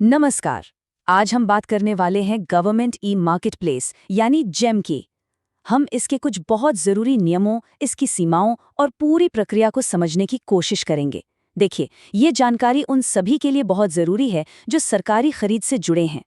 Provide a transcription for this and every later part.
नमस्कार। आज हम बात करने वाले हैं गवर्नमेंट ई मार्केट प्लेस यानी जेम की। हम इसके कुछ बहुत ज़रूरी नियमों, इसकी सीमाओं और पूरी प्रक्रिया को समझने की कोशिश करेंगे। देखिए, ये जानकारी उन सभी के लिए बहुत ज़रूरी है जो सरकारी खरीद से जुड़े हैं।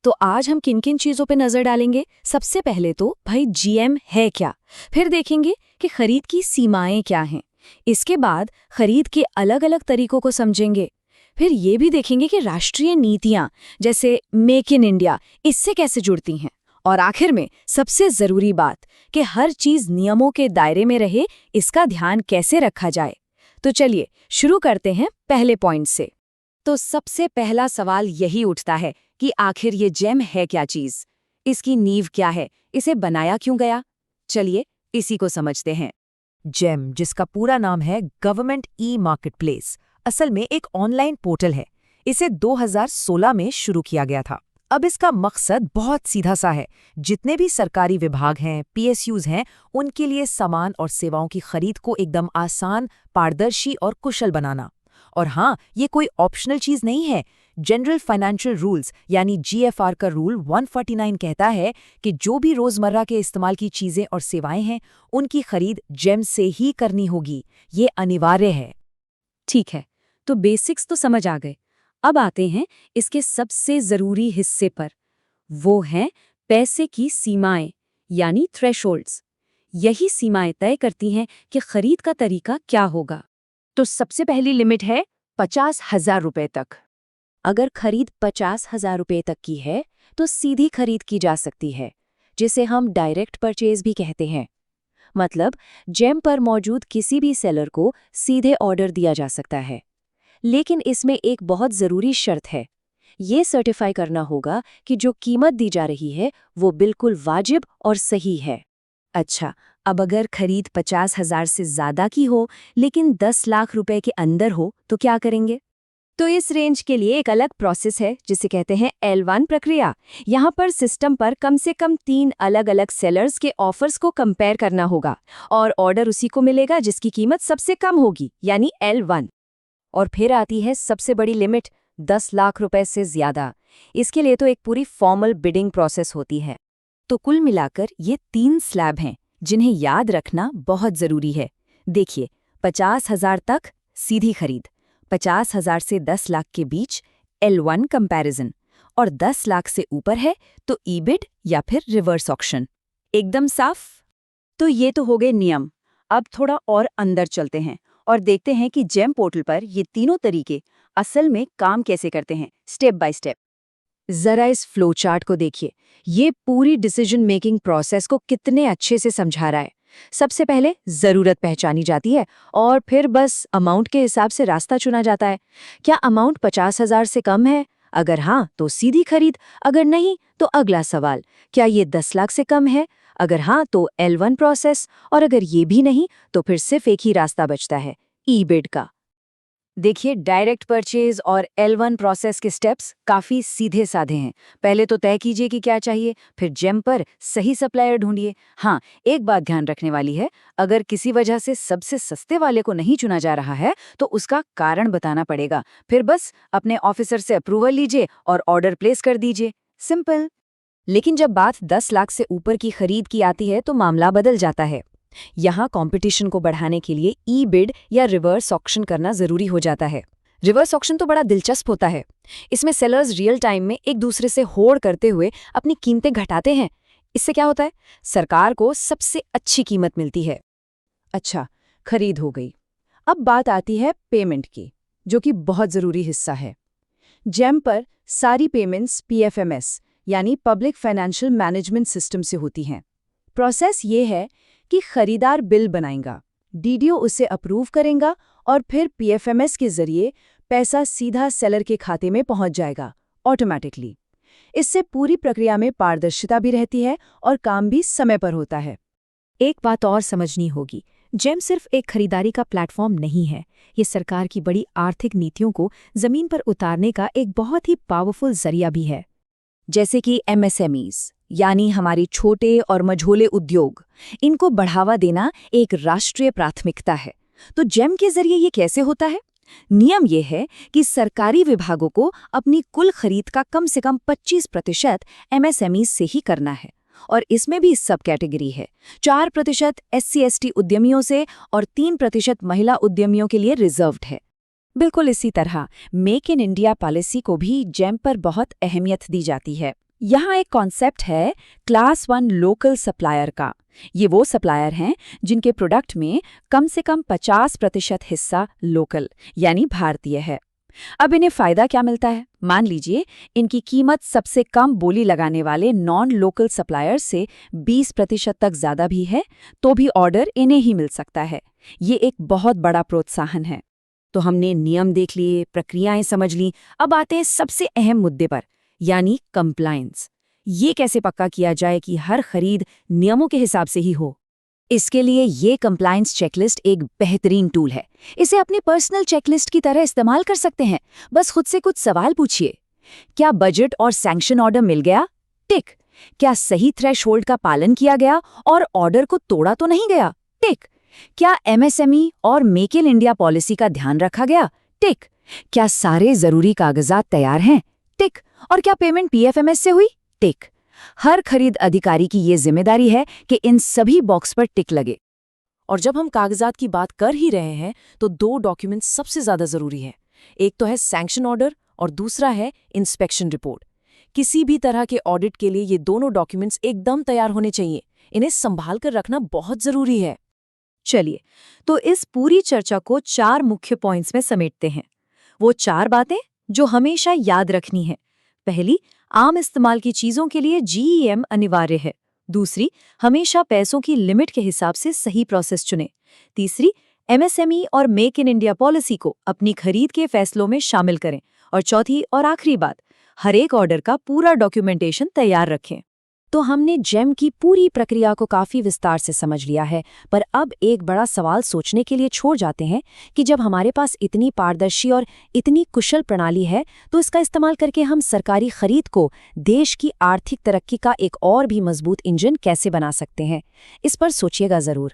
तो आज हम किन किन चीज़ों पे नज़र डालेंगे। सबसे पहले तो भाई जीएम है क्या, फिर देखेंगे कि खरीद की सीमाएं क्या हैं। इसके बाद खरीद के अलग अलग तरीकों को समझेंगे। फिर ये भी देखेंगे कि राष्ट्रीय नीतियां जैसे मेक इन इंडिया इससे कैसे जुड़ती हैं। और आखिर में सबसे ज़रूरी बात कि हर चीज़ नियमों के दायरे में रहे, इसका ध्यान कैसे रखा जाए। तो चलिए शुरू करते हैं पहले पॉइंट से। तो सबसे पहला सवाल यही उठता है कि आखिर ये जेम है क्या चीज़, इसकी नींव क्या है, इसे बनाया क्यों गया। चलिए इसी को समझते हैं। जेम, जिसका पूरा नाम है गवर्नमेंट ई मार्केट प्लेस, असल में एक ऑनलाइन पोर्टल है। इसे 2016 में शुरू किया गया था। अब इसका मकसद बहुत सीधा सा है। जितने भी सरकारी विभाग हैं, पीएसयूज हैं, उनके लिए सामान और सेवाओं की खरीद को एकदम आसान, पारदर्शी और कुशल बनाना। और हाँ, ये कोई ऑप्शनल चीज़ नहीं है। जनरल फाइनेंशियल रूल्स यानी जीएफआर का रूल 149 कहता है कि जो भी रोज़मर्रा के इस्तेमाल की चीज़ें और सेवाएं हैं, उनकी खरीद जेम से ही करनी होगी। ये अनिवार्य है। ठीक है, तो बेसिक्स तो समझ आ गए। अब आते हैं इसके सबसे ज़रूरी हिस्से पर। वो हैं पैसे की सीमाएं यानी थ्रेशोल्ड्स। यही सीमाएं तय करती हैं कि खरीद का तरीका क्या होगा। तो सबसे पहली लिमिट है 50,000 रुपए तक। अगर खरीद 50,000 रुपए तक की है तो सीधी खरीद की जा सकती है, जिसे हम डायरेक्ट परचेज भी कहते हैं। मतलब जेम पर मौजूद किसी भी सेलर को सीधे ऑर्डर दिया जा सकता है। लेकिन इसमें एक बहुत ज़रूरी शर्त है। ये सर्टिफाई करना होगा कि जो कीमत दी जा रही है वो बिल्कुल वाजिब और सही है। अच्छा, अब अगर खरीद 50,000 से ज़्यादा की हो लेकिन 10 लाख रुपए के अंदर हो तो क्या करेंगे। तो इस रेंज के लिए एक अलग प्रोसेस है जिसे कहते हैं L1 प्रक्रिया। यहाँ पर सिस्टम पर कम से कम 3 अलग अलग सेलर्स के ऑफर्स को कंपेयर करना होगा और ऑर्डर उसी को मिलेगा जिसकी कीमत सबसे कम होगी, यानी L1। और फिर आती है सबसे बड़ी लिमिट, 10 लाख रुपए से ज़्यादा। इसके लिए तो एक पूरी फॉर्मल बिडिंग प्रोसेस होती है। तो कुल मिलाकर ये 3 स्लैब हैं जिन्हें याद रखना बहुत ज़रूरी है। देखिए, 50,000 तक सीधी खरीद, 50,000 से 10 लाख के बीच L1 कंपैरिजन, और 10 लाख से ऊपर है तो ई-बिड या फिर रिवर्स ऑक्शन। एकदम साफ। तो ये तो हो गए नियम। अब थोड़ा और अंदर चलते हैं और देखते हैं कि जेम पोर्टल पर ये तीनों तरीके असल में काम कैसे करते हैं, स्टेप बाय स्टेप। जरा इस फ्लो चार्ट को देखिए। ये पूरी डिसीजन मेकिंग प्रोसेस को कितने अच्छे से समझा रहा है। सबसे पहले ज़रूरत पहचानी जाती है और फिर बस अमाउंट के हिसाब से रास्ता चुना जाता है। क्या अमाउंट 50,000 से कम है? अगर हाँ तो सीधी खरीद, अगर नहीं तो अगला सवाल, क्या ये 10 लाख से कम है? अगर हाँ तो L1 प्रोसेस, और अगर ये भी नहीं तो फिर सिर्फ एक ही रास्ता बचता है, ई-बिड का। देखिए, डायरेक्ट परचेज और L1 प्रोसेस के स्टेप्स काफ़ी सीधे साधे हैं। पहले तो तय कीजिए कि क्या चाहिए, फिर जेम पर सही सप्लायर ढूंढिए। हाँ, एक बात ध्यान रखने वाली है, अगर किसी वजह से सबसे सस्ते वाले को नहीं चुना जा रहा है तो उसका कारण बताना पड़ेगा। फिर बस अपने ऑफिसर से अप्रूवल लीजिए और ऑर्डर प्लेस कर दीजिए। सिंपल। लेकिन जब बात 10 लाख से ऊपर की खरीद की आती है तो मामला बदल जाता है। यहाँ कंपटीशन को बढ़ाने के लिए ई-बिड या रिवर्स ऑक्शन करना जरूरी हो जाता है। रिवर्स ऑक्शन तो बड़ा दिलचस्प होता है। इसमें सेलर्स रियल टाइम में एक दूसरे से होड़ करते हुए अपनी कीमतें घटाते हैं। इससे क्या होता है, सरकार को सबसे अच्छी कीमत मिलती है। अच्छा, खरीद हो गई। अब बात आती है पेमेंट की, जो कि बहुत जरूरी हिस्सा है। जेम पर सारी पेमेंट्स PFMS यानी पब्लिक फाइनेंशियल मैनेजमेंट सिस्टम से होती हैं। प्रोसेस ये है कि खरीदार बिल बनाएगा, डीडीओ उसे अप्रूव करेगा और फिर PFMS के जरिए पैसा सीधा सेलर के खाते में पहुंच जाएगा ऑटोमेटिकली। इससे पूरी प्रक्रिया में पारदर्शिता भी रहती है और काम भी समय पर होता है। एक बात और समझनी होगी, जेम सिर्फ एक खरीदारी का प्लेटफॉर्म नहीं है। ये सरकार की बड़ी आर्थिक नीतियों को जमीन पर उतारने का एक बहुत ही पावरफुल जरिया भी है। जैसे कि MSMEs यानी हमारी छोटे और मझोले उद्योग, इनको बढ़ावा देना एक राष्ट्रीय प्राथमिकता है। तो जेम के जरिए ये कैसे होता है? नियम ये है कि सरकारी विभागों को अपनी कुल खरीद का कम से कम 25% एमएसएमई से ही करना है, और इसमें भी सब कैटेगरी है। 4% SC/ST उद्यमियों से और 3% महिला उद्यमियों के लिए रिजर्व्ड है। बिल्कुल इसी तरह मेक इन इंडिया पॉलिसी को भी जेम पर बहुत अहमियत दी जाती है। यहाँ एक कॉन्सेप्ट है क्लास 1 लोकल सप्लायर का। ये वो सप्लायर हैं जिनके प्रोडक्ट में कम से कम 50% हिस्सा लोकल यानी भारतीय है। अब इन्हें फायदा क्या मिलता है? मान लीजिए इनकी कीमत सबसे कम बोली लगाने वाले नॉन लोकल सप्लायर से 20% तक ज्यादा भी है तो भी ऑर्डर इन्हें ही मिल सकता है। ये एक बहुत बड़ा प्रोत्साहन है। तो हमने नियम देख लिए, प्रक्रियाएं समझ ली, अब आते हैं सबसे अहम मुद्दे पर, यानी कंप्लायंस। ये कैसे पक्का किया जाए कि हर खरीद नियमों के हिसाब से ही हो? इसके लिए ये कंप्लायंस चेकलिस्ट एक बेहतरीन टूल है। इसे अपनी पर्सनल चेकलिस्ट की तरह इस्तेमाल कर सकते हैं। बस खुद से कुछ सवाल पूछिए। क्या बजट और सैंक्शन ऑर्डर मिल गया? टिक। क्या सही थ्रेशहोल्ड का पालन किया गया और ऑर्डर को तोड़ा तो नहीं गया? टिक। क्या एमएसएमई और मेक इन इंडिया पॉलिसी का ध्यान रखा गया? टिक। क्या सारे जरूरी कागजात तैयार हैं? टिक। और क्या पेमेंट पीएफएमएस से हुई? टिक। हर खरीद अधिकारी की ये जिम्मेदारी है कि इन सभी बॉक्स पर टिक लगे। और जब हम कागजात की बात कर ही रहे हैं तो 2 डॉक्यूमेंट्स सबसे ज्यादा जरूरी है। एक तो है सैंक्शन ऑर्डर और दूसरा है इंस्पेक्शन रिपोर्ट। किसी भी तरह के ऑडिट के लिए ये दोनों डॉक्यूमेंट्स एकदम तैयार होने चाहिए। इन्हें संभाल कर रखना बहुत जरूरी है। चलिए, तो इस पूरी चर्चा को 4 मुख्य पॉइंट्स में समेटते हैं। वो 4 बातें जो हमेशा याद रखनी है। पहली, आम इस्तेमाल की चीजों के लिए GEM अनिवार्य है। दूसरी, हमेशा पैसों की लिमिट के हिसाब से सही प्रोसेस चुनें। तीसरी, MSME और मेक इन इंडिया पॉलिसी को अपनी खरीद के फैसलों में शामिल करें। और चौथी और आखिरी बात, हर एक ऑर्डर का पूरा डॉक्यूमेंटेशन तैयार रखें। तो हमने जेम की पूरी प्रक्रिया को काफी विस्तार से समझ लिया है, पर अब एक बड़ा सवाल सोचने के लिए छोड़ जाते हैं कि जब हमारे पास इतनी पारदर्शी और इतनी कुशल प्रणाली है तो इसका इस्तेमाल करके हम सरकारी खरीद को देश की आर्थिक तरक्की का एक और भी मजबूत इंजन कैसे बना सकते हैं? इस पर सोचिएगा जरूर।